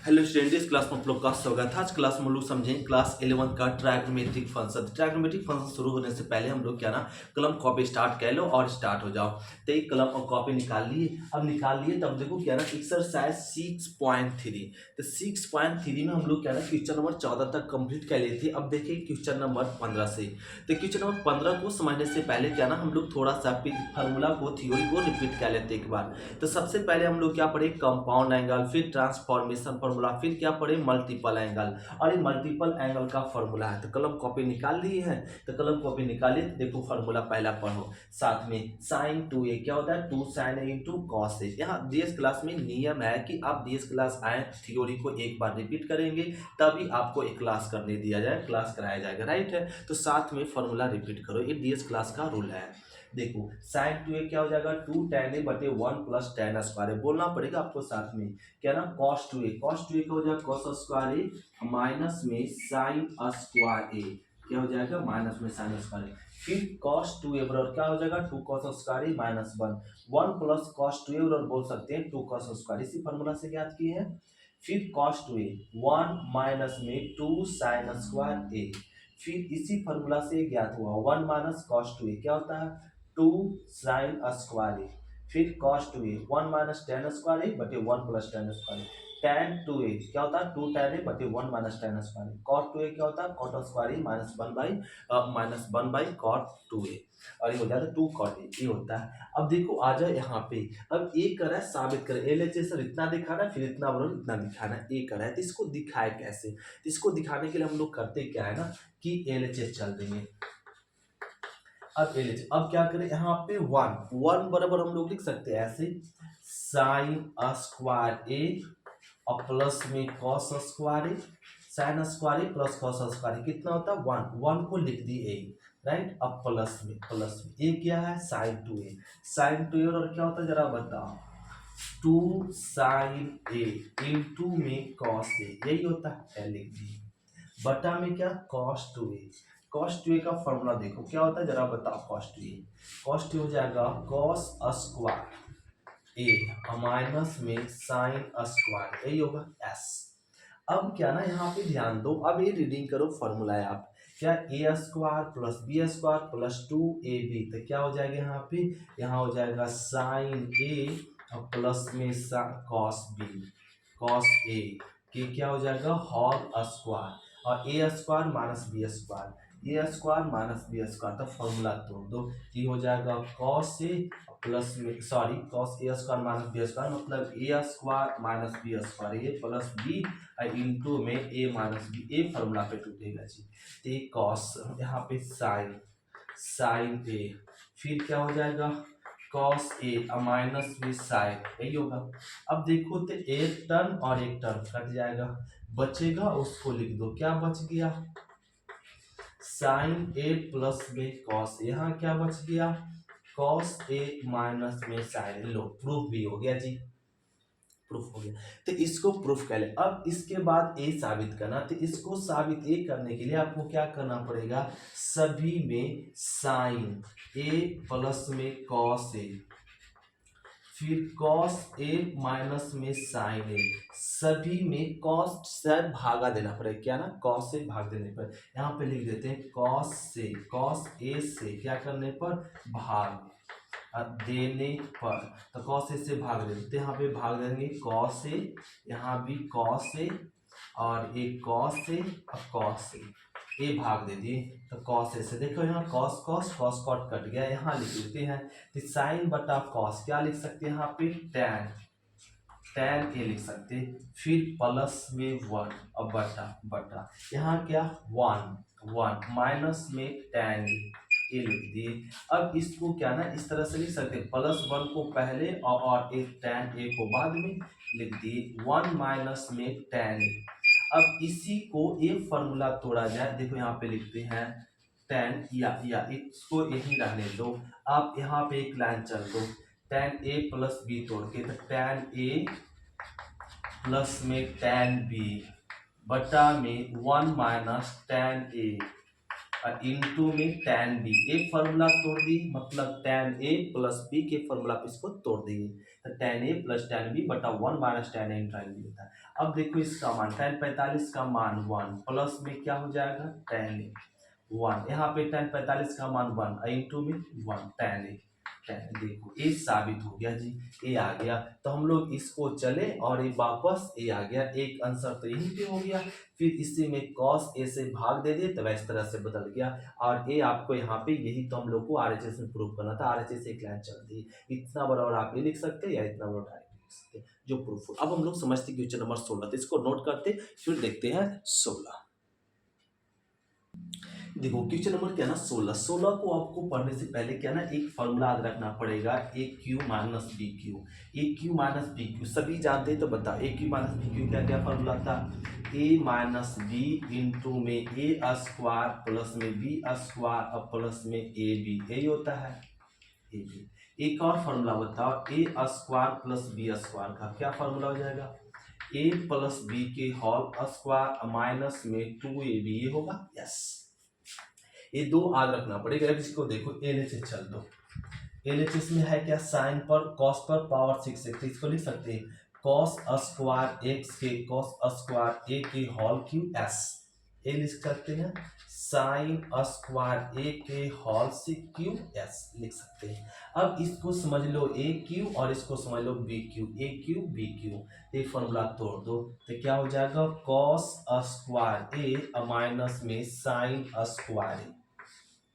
Hello student, इस class में आप लोग का स्वागत है। आज क्लास में हम लोग समझेंगे क्लास 11 का ट्राइगोनोमेट्रिक फंक्शन। ट्राइगोनोमेट्रिक फंक्शन शुरू होने से पहले हम लोग क्या ना कलम कॉपी स्टार्ट कर लो और स्टार्ट हो जाओ। तो एक कलम और कॉपी निकाल लिए। अब निकाल लिए तब देखो क्या ना एक्सरसाइज 6.3। तो 6.3 में हम लोग क्या ना क्वेश्चन नंबर 14 तक कंप्लीट कर लिए थे। अब देखिए क्वेश्चन नंबर 15 से। तो क्वेश्चन नंबर 15 को समझने से पहले क्या ना हम लोग थोड़ा सा फार्मूला को थ्योरी को रिपीट कर लेते एक बार। तो सबसे पहले हम लोग क्या पढ़े, कंपाउंड एंगल, फिर ट्रांसफॉर्मेशन फार्मूला, फिर क्या पढ़े, मल्टीपल एंगल। और ये मल्टीपल एंगल का फार्मूला है। तो कलम कॉपी निकाल लिए हैं। तो कलम कॉपी निकालिए तो देखो फार्मूला पहला पढ़ो साथ में। साइन 2a क्या होता है, 2 sin a into cos A. यहाँ डीएस क्लास में नियम है कि आप डीएस क्लास आए थ्योरी को एक बार रिपीट करेंगे तभी आपको एक क्लास करने दिया जाए, क्लास कराया जाएगा, राइट है। तो साथ में फार्मूला रिपीट करो, ये डीएस क्लास का रूल है। देखो साइन 2a क्या हो जाएगा, 2 tan a बटे 1 प्लस tan स्क्वायर। बोलना पड़ेगा आपको साथ में क्या ना, cos 2a क्या हो जाएगा, cos स्क्वायर ए माइनस में sin स्क्वायर ए क्या हो जाएगा, माइनस में sin स्क्वायर ए। फिर cos 2a बराबर क्या हो जाएगा, 2 cos स्क्वायर ए माइनस 1 प्लस cos 2a बराबर बोल सकते हैं 2 cos स्क्वायर, इसी फॉर्मूला से ज्ञात किए हैं। फिर cos 2a 1 माइनस में 2 sin स्क्वायर ए। फिर इसी फॉर्मूला से ज्ञात हुआ 1 माइनस cos 2a क्या होता है, 2 sin स्क्वायर ए। फिर cos 2a 1 minus tan square A बटे 1 plus tan square A. tan 2a क्या होता है, 2 tan a बटे 1 माइनस tan स्क्वायर ए। cot 2a क्या होता है, cot square A minus 1 by cot 2a। और ये हो जाता है 2 cot a, ये होता है। अब देखो आ जाए यहाँ पे। अब ए कर है साबित करें, एलएचएस सर इतना दिखाना फिर इतना बड़ा इतना दिखाना, ए कर है तो इसको दिखाए कैसे। तो इसको दिखाने के लिए हम लोग करते क्या है ना कि एलएचएस चल देंगे। अब एलएचएस, अब क्या करें, यहाँ पे 1 बराबर हम लोग लिख सकते हैं ऐसे, साइन स्क्वायर ए और प्लस में कॉस स्क्वायर ए। साइन स्क्वायर ए प्लस कॉस स्क्वायर ए कितना होता है, 1 को लिख दिए ए, राइट। अब प्लस में ए क्या है, साइन 2a। साइन 2a और क्या होता है जरा बताओ, 2 साइन ए इंटू में कॉस ए, यही होता है, लिख दिए। बटा में क्या, cos 2a। cos 2a का फॉर्मूला देखो क्या होता है जरा बताओ, cos 2a। cos 2 हो जाएगा cos स्क्वायर ए माइनस में साइन स्क्वायर, यही होगा s। अब क्या ना यहाँ पे ध्यान दो, अब ये रीडिंग करो फॉर्मूला है आप क्या, A square plus B square plus 2ab। तो क्या हो जाएगा यहाँ पे, यहाँ हो जाएगा साइन ए और प्लस में कॉस बी कॉस ए के क्या हो जाएगा होल स्क्वायर, और ए square minus B square, A square minus B square. तो फॉर्मूला तोड़ दो, ये हो जाएगा कॉस ए प्लस में sorry cos A square minus B square मतलब ए स्क्वायर माइनस बी स्क्वायर, ये प्लस बी इंटू में ए माइनस बी, ए फॉर्मूला पे टूटेगा जी। तो ये कॉस यहाँ पे साइन साइन ए, फिर क्या हो जाएगा cos ए माइनस में साइन, यही होगा। अब देखो तो एक टर्म और एक टर्म कट जाएगा, बचेगा उसको लिख दो, क्या बच गया, साइन ए प्लस में कॉस, यहाँ क्या बच गया, कॉस ए माइनस में साइन। लो प्रूफ भी हो गया जी, प्रूफ हो गया। तो इसको प्रूफ कर ले। अब इसके बाद ए साबित करना, तो इसको साबित ए करने के लिए आपको क्या करना पड़ेगा, सभी में साइन ए प्लस में कॉस ए, फिर cos a माइनस में sin a, सभी में cos से भागा देना पड़ेगा, क्या ना cos से भाग देने पर, यहाँ पे लिख देते हैं cos a से क्या करने पर, भाग देने पर। तो cos a से भाग देते, तो यहाँ पे भाग देंगे cos a, यहाँ भी cos a और एक cos a और cos a, ए भाग दे दिए। तो cos ए से देखो यहाँ cos cot कट गया, यहाँ लिख देते हैं। तो साइन बटा cos क्या लिख सकते हैं, यहाँ पे tan ए लिख सकते हैं। फिर प्लस में 1 और बटा बटा यहाँ क्या 1 माइनस में tan ए लिख दिए। अब इसको क्या ना इस तरह से लिख सकते हैं, +1 को पहले और एक tan ए को बाद में लिख दिए, 1 माइनस में tan ए। अब इसी को एक फॉर्मूला तोड़ा जाए, देखो यहाँ पे लिखते हैं tan या इसको यही रहने दो, आप यहाँ पे एक लाइन चल दो, tan a प्लस बी तोड़ के, तो tan a प्लस में tan b बटा में 1 माइनस tan a और इंटू में tan b, एक फॉर्मूला तोड़ दी मतलब tan a प्लस b के फॉर्मूला पे इसको तोड़ देंगे। तो tan a plus tan b बटा 1 minus tan a into b होता है। अब देखो इसका मान tan 45 का मान 1 प्लस में क्या हो जाएगा tan a 1, यहाँ पे tan 45 का मान 1 इंटू में 1 tan a देखो ए साबित हो गया जी, ए आ गया। तो हम लोग इसको चले और ये वापस ए आ गया, एक आंसर तो यही पे हो गया। फिर इसी में cos ए से भाग दे दिए तो इस तरह से बदल गया। और ए आपको यहाँ पे यही तो हम लोग को आरएचएस में प्रूव करना था, आरएचएस एक लाइन चलती है, इतना बराबर आप ये लिख सकते हैं या इतना बराबर आप लिख सकते हैं जो प्रूफ हो। अब हम लोग समझते क्वेश्चन नंबर 16, तो इसको नोट करते फिर देखते हैं 16। देखो क्वेश्चन नंबर क्या ना 16 को आपको पढ़ने से पहले क्या ना एक फॉर्मूला याद रखना पड़ेगा, ए क्यू माइनस बी क्यू। ए क्यू माइनस बी क्यू सभी जानते हैं, तो बताओ ए क्यू माइनस बी क्यू क्या क्या फॉर्मूला था, ए माइनस बी इंटू में ए स्क्वायर प्लस में बी स्क्वायर और प्लस में ए बी, यही होता है ए बी। एक और फॉर्मूला बताओ, ए स्क्वायर प्लस बी स्क्वायर का क्या फॉर्मूला हो जाएगा, ए प्लस बी के होल स्क्वायर माइनस में 2ab, ये होगा। यस, ये दो याद रखना पड़ेगा। अब इसको देखो एलएचएस चल दो, एलएचएस में है क्या साइन पर कॉस पर पावर 6 है, तो इसको लिख सकते हैं कॉस स्क्वायर एक्स के कॉस स्क्वायर ए के होल क्यू एस, ए लिख सकते हैं साइन स्क्वायर ए के होल से क्यू एस लिख सकते हैं। अब इसको समझ लो ए क्यू और इसको समझ लो बी क्यू, ए क्यू बी क्यू, ये फॉर्मूला तोड़ दो तो क्या हो जाएगा कॉस स्क्वायर ए माइनस में साइन स्क्वायर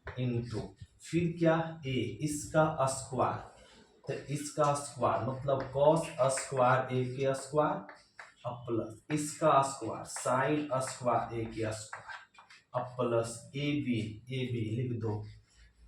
इंटू फिर क्या ए इसका स्क्वायर, तो इसका स्क्वायर मतलब कॉस स्क्वायर ए के स्क्वायर अब प्लस इसका स्क्वायर साइन स्क्वायर ए के स्क्वायर अब प्लस ए बी लिख दो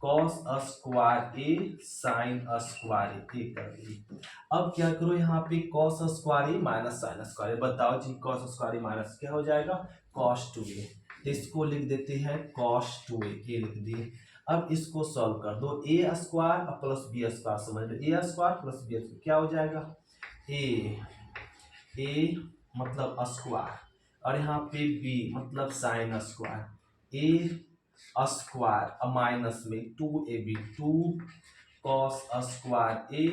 कॉस स्क्वायर ए साइन स्क्वायर ए कर दी। अब क्या करो यहाँ पे कॉस स्क्वायर ए माइनस साइन स्क्वायर, बताओ जी कॉस स्क्वायर ए माइनस क्या हो जाएगा कॉस 2a, इसको लिख देते हैं कॉस 2a, ये लिख दिए। अब इसको सॉल्व कर दो, ए स्क्वायर प्लस बी स्क्वायर समझ लो, ए स्क्वायर प्लस बी स्क्वायर क्या हो जाएगा ए मतलब स्क्वायर और यहाँ पे बी मतलब sine square, A square minus में 2ab 2 कॉस स्क्वायर ए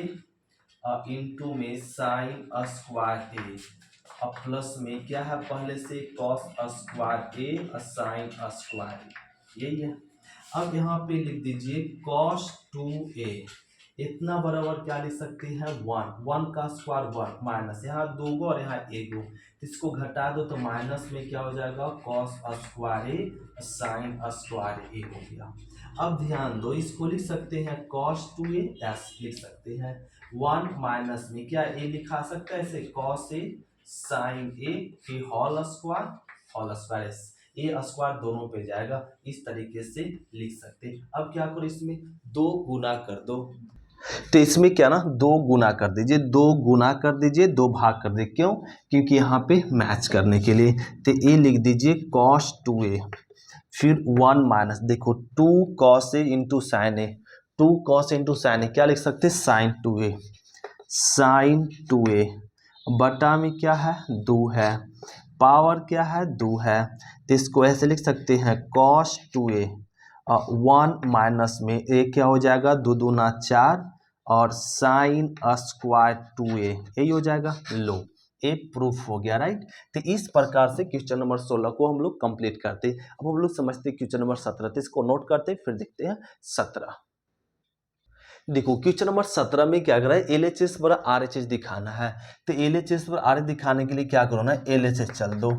इंटू में साइन स्क्वायर ए अब प्लस में क्या है पहले से कॉस स्क्वायर ए साइन स्क्वायर, यही है। अब यहाँ पे लिख दीजिए cos 2a, इतना बराबर क्या लिख सकते हैं 1 का स्क्वायर 1 माइनस यहाँ 2 गो और यहाँ 1 गो, इसको घटा दो तो माइनस में क्या हो जाएगा cos स्क्वायर ए साइन स्क्वायर ए हो गया। अब ध्यान दो इसको लिख सकते हैं cos 2a s लिख सकते हैं 1 माइनस में क्या ए लिखा सकता है ऐसे cos ए साइन ए के होल स्क्वायर ए स्क्वायर दोनों पे जाएगा, इस तरीके से लिख सकते हैं। अब क्या करो इसमें 2 गुना कर दो, तो इसमें क्या ना 2 गुना कर दीजिए, 2 गुना कर दीजिए 2 भाग कर दीजिए, क्यों क्योंकि यहाँ पे मैच करने के लिए। तो ए लिख दीजिए cos 2a फिर 1 माइनस देखो 2 cos ए इंटू साइन ए, 2 cos इंटू साइन ए क्या लिख सकते साइन 2a, साइन 2a बटा में क्या है 2 है, पावर क्या है 2 है, तो इसको ऐसे लिख सकते हैं cos 2a 1 माइनस में ए क्या हो जाएगा 2 दूना 4 और साइन स्क्वायर 2a यही हो जाएगा। लो ए प्रूफ हो गया, राइट। तो इस प्रकार से क्वेश्चन नंबर 16 को हम लोग कंप्लीट करते। अब हम लोग समझते क्वेश्चन नंबर 17, तो इसको नोट करते फिर देखते हैं 17। देखो क्वेश्चन नंबर 17 में क्या कर रहा है एलएचएस पर आरएचएस दिखाना है, तो एलएचएस पर आर दिखाने के लिए क्या करो ना एलएचएस चल दो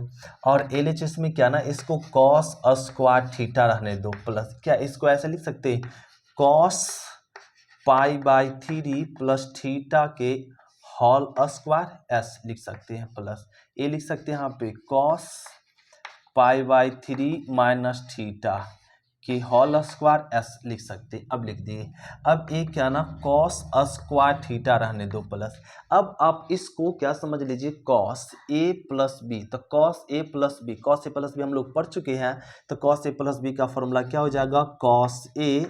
और एलएचएस में क्या ना इसको कॉस स्क्वायर थीटा रहने दो प्लस क्या इसको ऐसे लिख सकते हैं cos pi by 3 plus theta के होल स्क्वायर एस लिख सकते हैं प्लस ए लिख सकते हैं यहाँ पे cos pi by 3 minus theta कि होल स्क्वायर एस लिख सकते। अब लिख दिए, अब एक क्या ना कॉस स्क्वायर थीटा रहने दो प्लस। अब आप इसको क्या समझ लीजिए कॉस ए प्लस बी, तो कॉस ए प्लस बी हम लोग पढ़ चुके हैं, तो कॉस ए प्लस बी का फॉर्मूला क्या हो जाएगा कॉस ए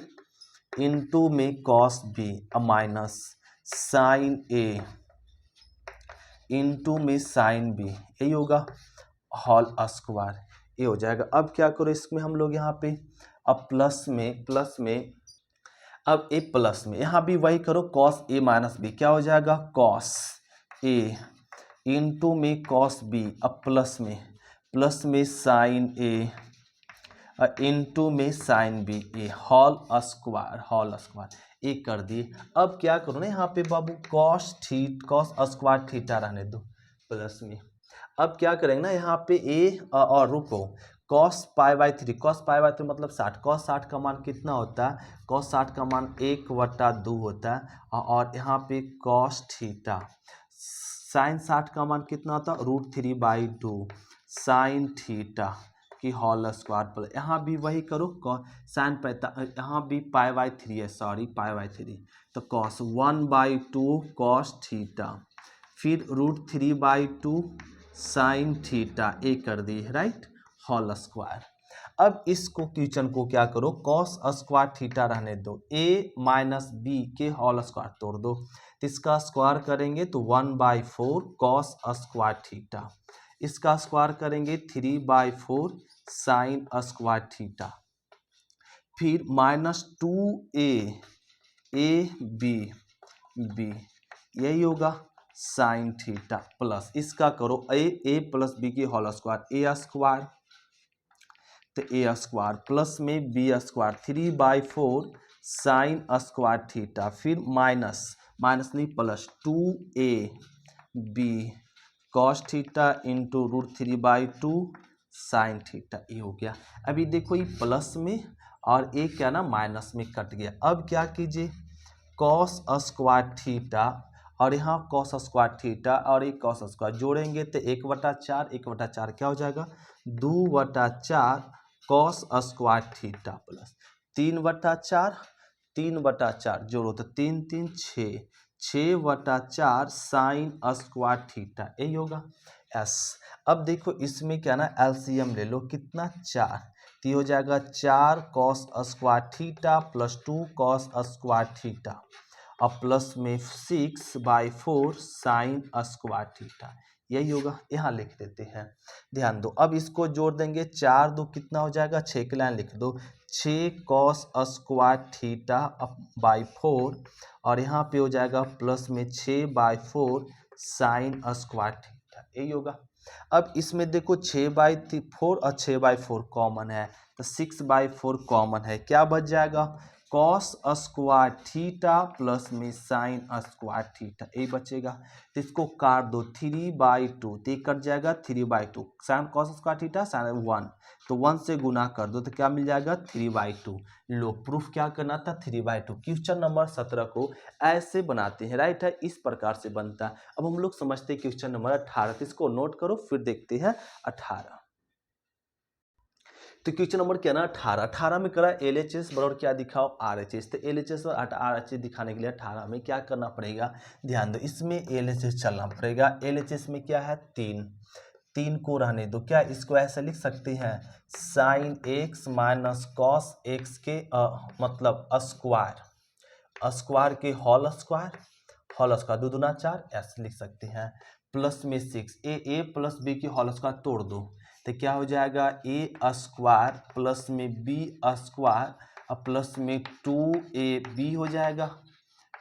इंटू में कॉस बी माइनस साइन ए इंटू में साइन बी, यही होगा होल स्क्वायर ये हो जाएगा। अब क्या करो इसमें हम लोग यहाँ पे अब प्लस में अब ए प्लस में यहाँ भी वही करो, कॉस ए माइनस बी क्या हो जाएगा, कॉस ए इंटू में कॉस बी, अब प्लस में साइन ए इंटू में साइन बी ए होल स्क्वायर ए कर दिए। अब क्या करो ना यहाँ पे बाबू कॉस स्क्वायर थीटा रहने दो प्लस में। अब क्या करेंगे ना यहाँ पे ए और रुको, कॉस पाई बाई थ्री मतलब 60, कॉस 60 का मान कितना होता है, कॉस 60 का मान 1/2 होता है। और यहाँ पे कॉस थीटा साइन 60 का मान कितना होता है, √3/2 साइन थीटा की होल स्क्वायर प्लस यहाँ भी वही करो, साइन यहाँ भी पाई/3 है, सॉरी पाई/3, तो कॉस 1/2 कॉस थीटा फिर √3/2 साइन थीटा ए कर दी, राइट, होल स्क्वायर। अब इसको क्वेश्चन को क्या करो, कॉस स्क्वायर थीटा रहने दो, ए माइनस बी के होल स्क्वायर तोड़ दो, तो इसका स्क्वायर करेंगे तो 1/4 कॉस स्क्वायर थीटा, इसका स्क्वायर करेंगे 3/4 साइन स्क्वायर थीटा, फिर -2a बी यही होगा साइन थीटा प्लस इसका करो ए प्लस बी की होल स्क्वायर ए स्क्वायर, तो ए स्क्वायर प्लस में B square 3/4 sine square theta, फिर माइनस नहीं plus 2a B cos theta into √3/2 sine theta ये हो गया। अभी देखो ये प्लस में और ए क्या ना माइनस में कट गया। अब क्या कीजिए, कॉस स्क्वायर थीटा और यहाँ कॉस स्क्वायर थीटा और एक कॉस स्क्वायर जोड़ेंगे तो 1/4 क्या हो जाएगा, 2/4 कॉस स्क्वायर थीटा प्लस 3/4 जोड़ो तो 3 3 6/4 साइन स्क्वायर थीटा यही होगा एस। अब देखो इसमें क्या ना एलसीएम ले लो, कितना 4, तो ये हो जाएगा 4 cos square theta plus 2 cos square theta और प्लस में 6/4 साइन स्क्वायर थीटा यही होगा, यहाँ लिख देते हैं। ध्यान दो, अब इसको जोड़ देंगे, 4 2 कितना हो जाएगा, 6 के लाइन लिख दो, 6 कॉस स्क्वायर थीटा बाई 4 और यहाँ पे हो जाएगा प्लस में 6/4 साइन स्क्वायर थीटा यही होगा। अब इसमें देखो 6/4 और 6/4 कॉमन है तो 6/4 कॉमन है, क्या बच जाएगा, कॉस स्क्वायर थीटा प्लस में साइन स्क्वायर थीटा यही बचेगा। तो इसको काट दो 3/2 तो कट जाएगा 3/2 sine cos square theta sine 1 तो 1 से गुना कर दो तो क्या मिल जाएगा 3/2। लो प्रूफ क्या करना था 3/2। क्वेश्चन नंबर 17 को ऐसे बनाते हैं, राइट है, इस प्रकार से बनता है। अब हम लोग समझते हैं क्वेश्चन नंबर 18, तो इसको नोट करो फिर देखते हैं 18। तो क्वेश्चन नंबर क्या ना 18 में करा LHS बराबर क्या दिखाओ RHS, तो LHS और RHS दिखाने के लिए 18 में क्या करना पड़ेगा, ध्यान दो, इसमें LHS चलना पड़ेगा। LHS में क्या है 3 को रहने दो, क्या इसको ऐसे लिख सकते हैं sine x minus cos x के मतलब स्क्वायर के होल स्क्वायर 2 दूना 4 ऐसे लिख सकते हैं, प्लस में 6 ए प्लस बी की होल स्क्वायर तोड़ दो तो क्या हो जाएगा ए स्क्वायर प्लस में बी स्क्वायर और प्लस में 2ab हो जाएगा,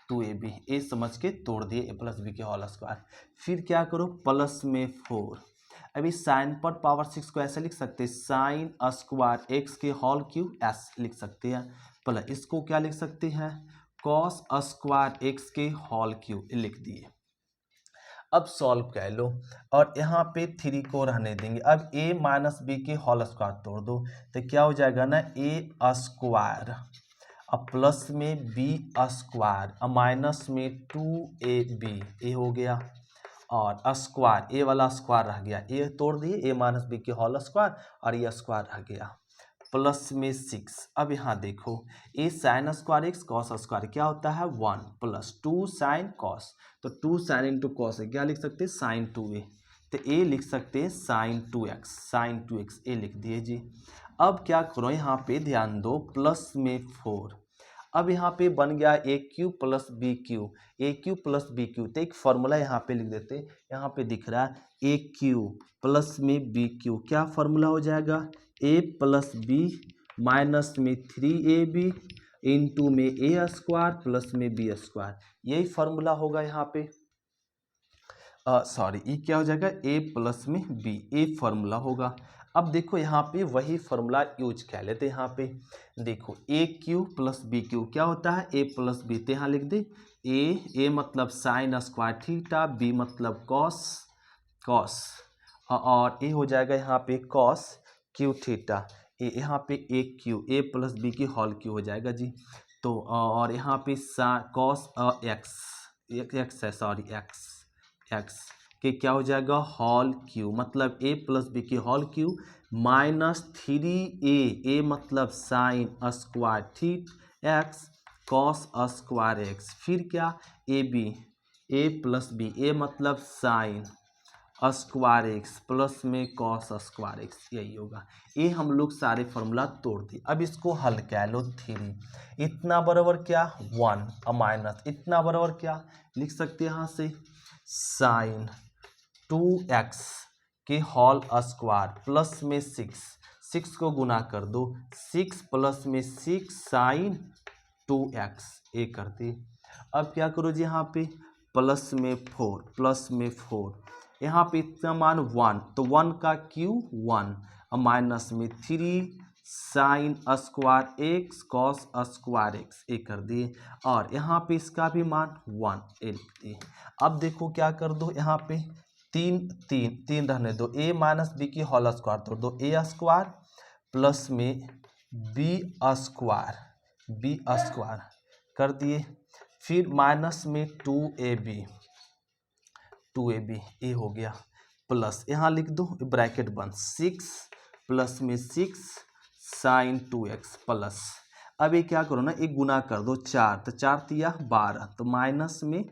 2ab ए समझ के तोड़ दिए ए प्लस बी के होल स्क्वायर। फिर क्या करो प्लस में 4, अभी साइन पर पावर 6 को ऐसे लिख सकते हैं साइन स्क्वायर एक्स के होल क्यूब एस लिख सकते हैं, प्लस इसको क्या लिख सकते हैं कॉस स्क्वायर एक्स के होल क्यूब लिख दिए। अब सॉल्व कर लो और यहाँ पे 3 को रहने देंगे। अब a माइनस बी के होल स्क्वायर तोड़ दो तो क्या हो जाएगा ना ए स्क्वायर अब प्लस में बी स्क्वायर और माइनस में 2ab ए हो गया और स्क्वायर ए वाला स्क्वायर रह गया, ए तोड़ दिए ए माइनस बी के होल स्क्वायर और ये स्क्वायर रह गया प्लस में 6। अब यहाँ देखो A sine square X cos square क्या होता है 1 प्लस 2 साइन कॉस, तो 2 साइन इंटू कॉस है क्या लिख सकते हैं साइन 2a, तो ए लिख सकते हैं साइन 2x ए लिख दिए जी। अब क्या करो यहाँ पे ध्यान दो प्लस में 4, अब यहाँ पे बन गया ए क्यू प्लस बी क्यू, ए क्यू प्लस बी क्यू, तो एक फॉर्मूला यहाँ पे लिख देते, यहाँ पे दिख रहा है ए क्यू प्लस में बी क्यू, क्या फॉर्मूला हो जाएगा ए प्लस बी माइनस में 3ab इंटू में ए स्क्वायर प्लस में बी स्क्वायर, यही फॉर्मूला होगा यहाँ पे। सॉरी, ये क्या हो जाएगा, ए प्लस में बी, ए फॉर्मूला होगा। अब देखो यहाँ पे वही फॉर्मूला यूज कर लेते हैं। यहाँ पे देखो ए क्यू प्लस बी क्यू क्या होता है, ए प्लस बी, तो यहाँ लिख दे ए मतलब साइन स्क्वायर थीटा, बी मतलब कॉस कॉस, और ए हो जाएगा यहाँ पे कॉस क्यू थीटा, ए यहाँ पे A cube, A plus B की होल क्यू हो जाएगा जी। तो और यहाँ पे कॉस एक्स, एक्स है सॉरी एक्स, एक्स के क्या हो जाएगा होल क्यू, मतलब ए प्लस बी की होल क्यू माइनस 3a, मतलब sine square theta X cos square X, फिर क्या A B, A plus B, A मतलब साइन स्क्वायर एक्स प्लस में कॉस स्क्वायर एक्स, यही होगा। ये हम लोग सारे फॉर्मूला तोड़ दिए। अब इसको हल क्या लो, 3 इतना बराबर क्या 1 माइनस इतना बराबर क्या लिख सकते हैं यहाँ से साइन 2x के होल स्क्वायर प्लस में 6 को गुना कर दो, 6 प्लस में 6 साइन 2x, ये कर दे। अब क्या करो जी यहाँ पे प्लस में 4, प्लस में 4, यहाँ पे इतना मान 1, तो 1 का क्यू 1, माइनस में 3 sign square X cos square x, ये कर दिए। और यहाँ पे इसका भी मान 1, ये लिख दिए। अब देखो क्या कर दो, यहाँ पे 3 रहने दो, ए माइनस बी की होल स्क्वायर तोड़ दो, ए स्क्वायर प्लस में बी स्क्वायर कर दिए, फिर माइनस में 2ab, ये हो गया, प्लस यहाँ लिख दो ब्रैकेट बंद 6 प्लस में 6 साइन 2x प्लस। अब ये क्या करो ना, एक गुना कर दो 4, तो 4 तिया 12, तो माइनस में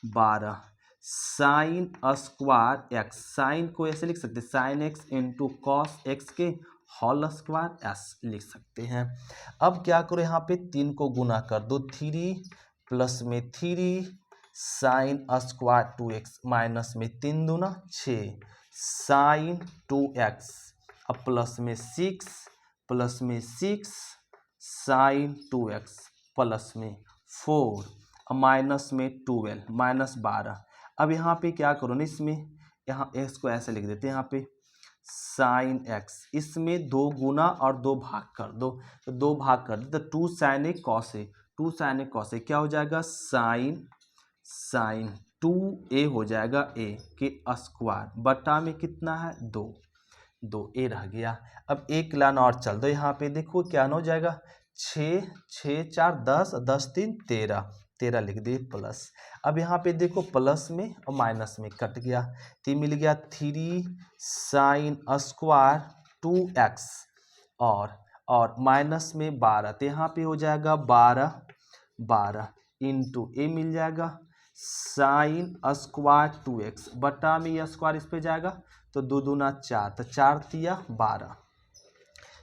12 साइन स्क्वायर एक्स, साइन को ऐसे लिख सकते हैं sine x into cos x के होल स्क्वायर एस लिख सकते हैं। अब क्या करो यहाँ पे 3 को गुना कर दो, 3 प्लस में 3 साइन स्क्वायर 2x माइनस में 3 दूना 6 साइन 2x, अब प्लस में 6 प्लस में 6 साइन 2x प्लस में 4 माइनस में 12 माइनस 12। अब यहाँ पे क्या करो ना, इसमें यहाँ एक्स को ऐसे लिख देते हैं, यहाँ पे साइन एक्स, इसमें 2 गुना और 2 भाग कर दो, तो 2 भाग कर दो, तो 2 sign A cos A, 2 sign A cos A क्या हो जाएगा साइन 2a हो जाएगा ए के स्क्वायर बटा में कितना है 2 ए रह गया। अब एक लाइन और चल दो, यहाँ पे देखो क्या हो जाएगा 6 6 4 10 10 3 13 लिख दिए प्लस। अब यहाँ पे देखो प्लस में और माइनस में कट गया, तो मिल गया 3 साइन स्क्वायर 2x और माइनस में 12, तो यहाँ पे हो जाएगा 12 इंटू ए मिल जाएगा साइन स्क्वायर 2x बटा में यह स्क्वायर इस पे जाएगा, तो 2 दूना 4, तो 4 तिया 12,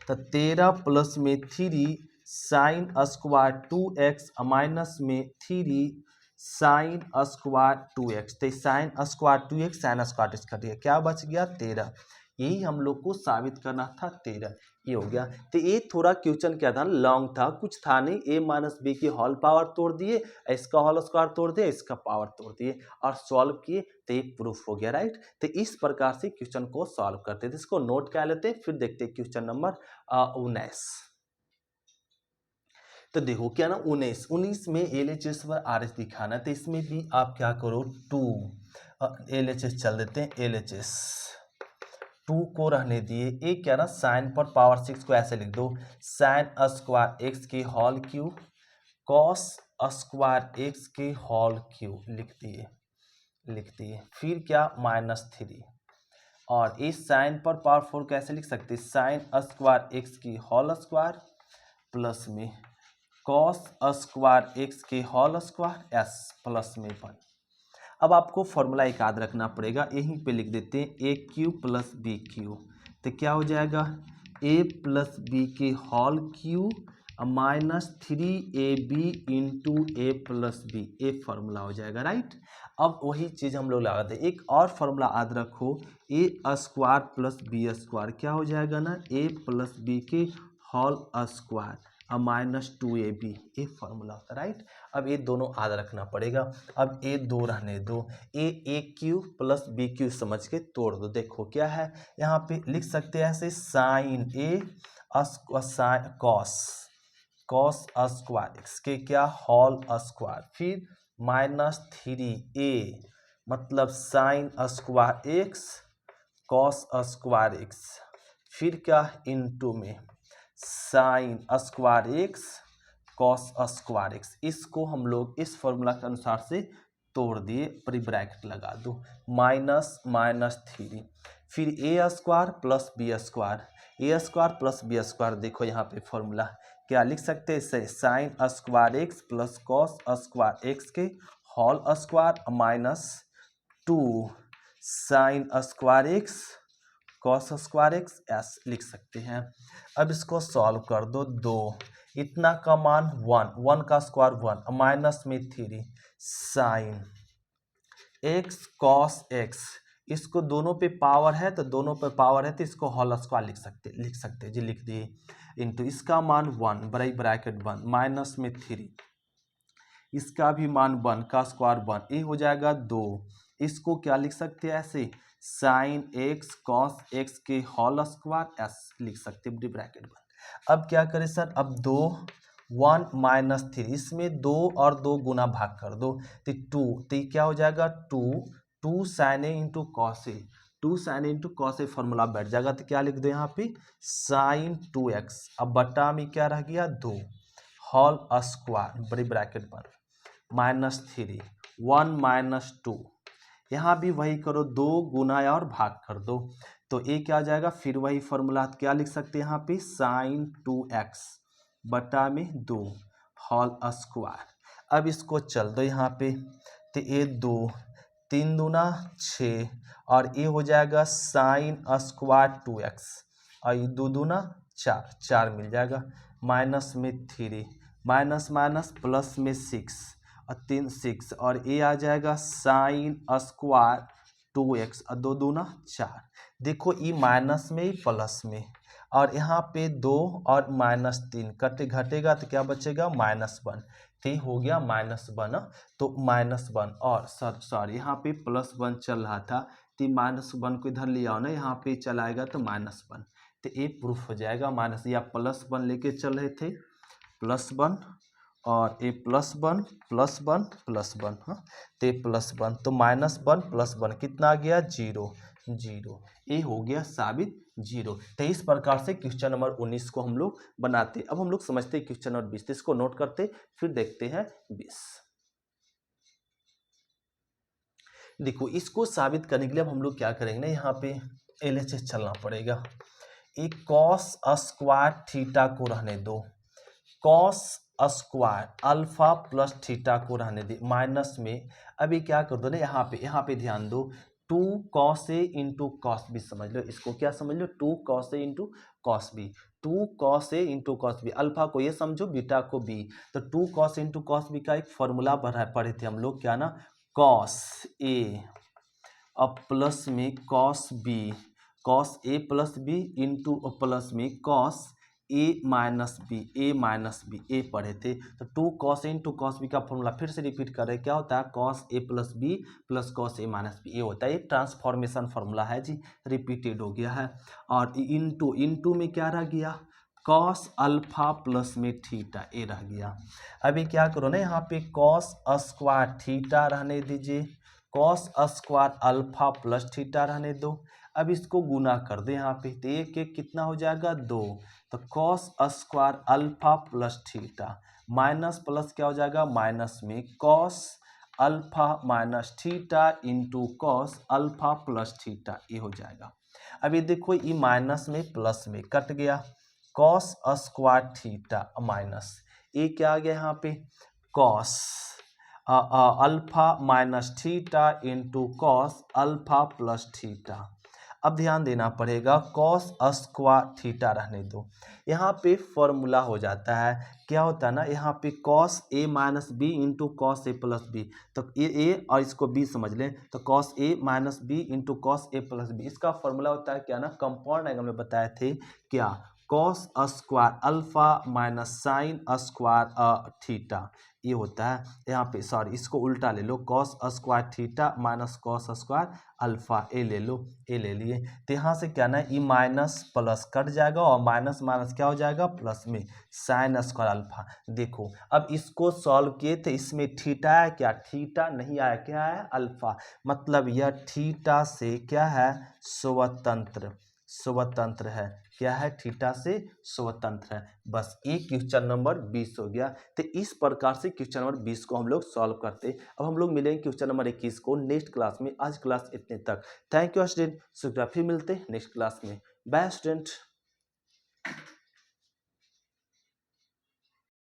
तो 13 प्लस में 3 साइन स्क्वायर 2x माइनस में 3 साइन स्क्वायर 2x, तो sine square 2x sine square 2x cut गया, क्या बच गया 13। यही हम लोग को साबित करना था 13, ये हो गया। तो ये थोड़ा क्वेश्चन क्या था, लॉन्ग था, कुछ था नहीं, ए माइनस बी की होल पावर तोड़ दिए, इसका होल स्क्वायर तोड़ दिए, इसका पावर तोड़ दिए और सॉल्व किए, तो ये प्रूफ हो गया राइट। तो इस प्रकार से क्वेश्चन को सॉल्व करते थे, इसको नोट कर लेते, फिर देखते क्वेश्चन नंबर 19। तो देखो क्या ना 19 में LHS पर RS दिखाना, तो इसमें भी आप क्या करो 2 LHS चल देते हैं, LHS 2 को रहने दिए, एक क्या ना साइन पर पावर 6 को ऐसे लिख दो साइन स्क्वायर एक्स की होल क्यू कॉस स्क्वायर एक्स की होल क्यू लिख दिए, फिर क्या -3 और इस साइन पर पावर 4 कैसे लिख सकते हैं साइन स्क्वायर एक्स की होल स्क्वायर प्लस में कॉस स्क्वायर एक्स के होल स्क्वायर एस प्लस में 1। अब आपको फॉर्मूला एक याद रखना पड़ेगा, यहीं पे लिख देते हैं ए क्यू प्लस बी क्यू, तो क्या हो जाएगा ए प्लस बी के whole Q -3ab into A plus B, a formula हो जाएगा राइट। अब वही चीज़ हम लोग लगाते हैं, एक और फॉर्मूला याद रखो ए स्क्वायर प्लस बी स्क्वायर क्या हो जाएगा ना ए प्लस बी के होल स्क्वायर -2ab, ये फॉर्मूला होता है राइट। अब ये दोनों याद रखना पड़ेगा। अब ये दो रहने दो, ए क्यू प्लस बी क्यू समझ के तोड़ दो। देखो क्या है यहाँ पे लिख सकते हैं ऐसे साइन ए कॉस स्क्वायर एक्स के क्या होल स्क्वायर, फिर -3a मतलब sine square X cos square X, फिर क्या इनटू में sign square X cos square x. इसको हम लोग इस फॉर्मूला के अनुसार से तोड़ दिए, पर ब्रैकेट लगा दो, -3, फिर A square plus B square, A square plus B square. देखो यहाँ पे फॉर्मूला क्या लिख सकते हैं, sine square X plus cos square X के whole square -2 sine square X cos square X एस लिख सकते हैं। अब इसको सॉल्व कर दो, 2 इतना का मान 1 का स्क्वायर 1 माइनस में 3 साइन एक्स कॉस एक्स, इसको दोनों पे पावर है तो दोनों पे पावर है तो इसको होल स्क्वायर लिख सकते जी, लिख दिए इनटू इसका मान 1 बराई ब्रैकेट 1 माइनस में 3 इसका भी मान 1 का स्क्वायर 1, ये हो जाएगा 2। इसको क्या लिख सकते हैं ऐसे साइन एक्स कॉस एक्स के होल स्क्वायर एस लिख सकते हैं ब्रैकेट 1। अब क्या करें सर, अब 2 1 -3 इसमें 2 और 2 गुना भाग कर दो तो 2, तो क्या हो जाएगा 2 sign A into cos A, 2 sign A into cos a formula बैठ जाएगा। तो क्या लिख दो यहाँ पे साइन 2x, अब बटा में क्या रह गया 2 होल स्क्वायर बड़ी ब्रैकेट 1 -3 1 -2, यहाँ भी वही करो 2 गुना और भाग कर दो तो ये क्या आ जाएगा, फिर वही फॉर्मूला क्या लिख सकते हैं यहाँ पे साइन 2x बटा में 2 होल स्क्वायर। अब इसको चल दो यहाँ पे तो ये 2 3 दूना 6 और ये हो जाएगा साइन स्क्वायर 2x और ये 2 दूना 4 मिल जाएगा, माइनस में 3 माइनस माइनस प्लस में 6 और 3 6 और ये आ जाएगा साइन स्क्वायर 2x और 2 दूना 4। देखो ये माइनस में ही प्लस में और यहाँ पे 2 और -3 कटे घटेगा तो क्या बचेगा -1, तो ये हो गया -1। तो -1 और सॉरी यहाँ पे +1 चल रहा था तो -1 को इधर ले आओ ना, यहाँ पे चलाएगा तो -1, तो ये प्रूफ हो जाएगा माइनस या +1 लेके चल रहे थे +1 और ये +1 +1 +1 हाँ तो +1 तो -1 +1 कितना आ गया 0 0, ये हो गया साबित 0। तो इस प्रकार से क्वेश्चन नंबर 19 को हम लोग बनाते। अब हम लोग समझते हैं क्वेश्चन नंबर 20, इसको नोट करते फिर देखते हैं 20। देखो इसको साबित करने के लिए अब हम लोग क्या करेंगे ना, यहाँ पे LHS चलना पड़ेगा। एक कॉस स्क्वायर थीटा को रहने दो, cos square alpha plus theta को रहने दे माइनस में। अभी क्या कर दो ना, यहाँ पे ध्यान दो 2 cos A into cos B समझ लो, इसको क्या समझ लो 2 cos A into cos B, 2 cos A into cos B, alpha को ये समझो बीटा को बी। तो 2 कॉस इंटू कॉस बी का एक फॉर्मूला पढ़े थे हम लोग, क्या ना कॉस ए अब प्लस में cos B, cos A plus B into plus में कॉस ए माइनस बी, ए पढ़े थे। तो 2 cos A into cos B का फॉर्मूला फिर से रिपीट कर रहे, क्या होता है cos A plus B plus cos A minus B, ये होता है, ये ट्रांसफॉर्मेशन फॉर्मूला है जी, रिपीटेड हो गया है। और इंटू में क्या रह गया कॉस अल्फा प्लस में थीटा, ए रह गया। अभी क्या करो ना, यहाँ पे कॉस स्क्वायर थीटा रहने दीजिए, cos square alpha plus theta रहने दो। अब इसको गुना कर दे यहाँ पे तो एक एक कितना हो जाएगा 2, तो cos square alpha plus theta minus plus क्या हो जाएगा माइनस में cos alpha minus theta into cos alpha plus theta, ये हो जाएगा। अभी देखो ये माइनस में प्लस में कट गया, कॉस स्क्वायर थीटा माइनस ये क्या आ गया यहाँ पे cos alpha minus theta into cos alpha plus theta. अब ध्यान देना पड़ेगा कॉस स्क्वायर थीटा रहने दो, यहाँ पे फॉर्मूला हो जाता है, क्या होता है ना यहाँ पे cos A minus B into cos A plus B, तो ए और इसको बी समझ लें, तो cos A minus B into cos A plus B, इसका फॉर्मूला होता है क्या ना कंपाउंड एंगल में बताए थे क्या cos square alpha minus sine square theta, ये होता है। यहाँ पे सॉरी इसको उल्टा ले लो, cos square theta minus cos square alpha, A ले लो, ए ले लिए। तो यहाँ से क्या ना, ई माइनस प्लस कट जाएगा और माइनस माइनस क्या हो जाएगा प्लस में, साइन स्क्वायर अल्फा। देखो अब इसको सॉल्व किए थे, इसमें थीटा है क्या, थीटा नहीं आया, क्या है अल्फा, मतलब यह थीटा से क्या है स्वतंत्र, स्वतंत्र है, क्या है थीटा से स्वतंत्र है। बस एक क्वेश्चन नंबर 20 हो गया। तो इस प्रकार से क्वेश्चन नंबर 20 को हम लोग सॉल्व करते। अब हम लोग मिलेंगे क्वेश्चन नंबर 21 को नेक्स्ट क्लास में। आज क्लास इतने तक। थैंक यू स्टूडेंट, शुक्रिया, फिर मिलते हैं नेक्स्ट क्लास में। Bye student.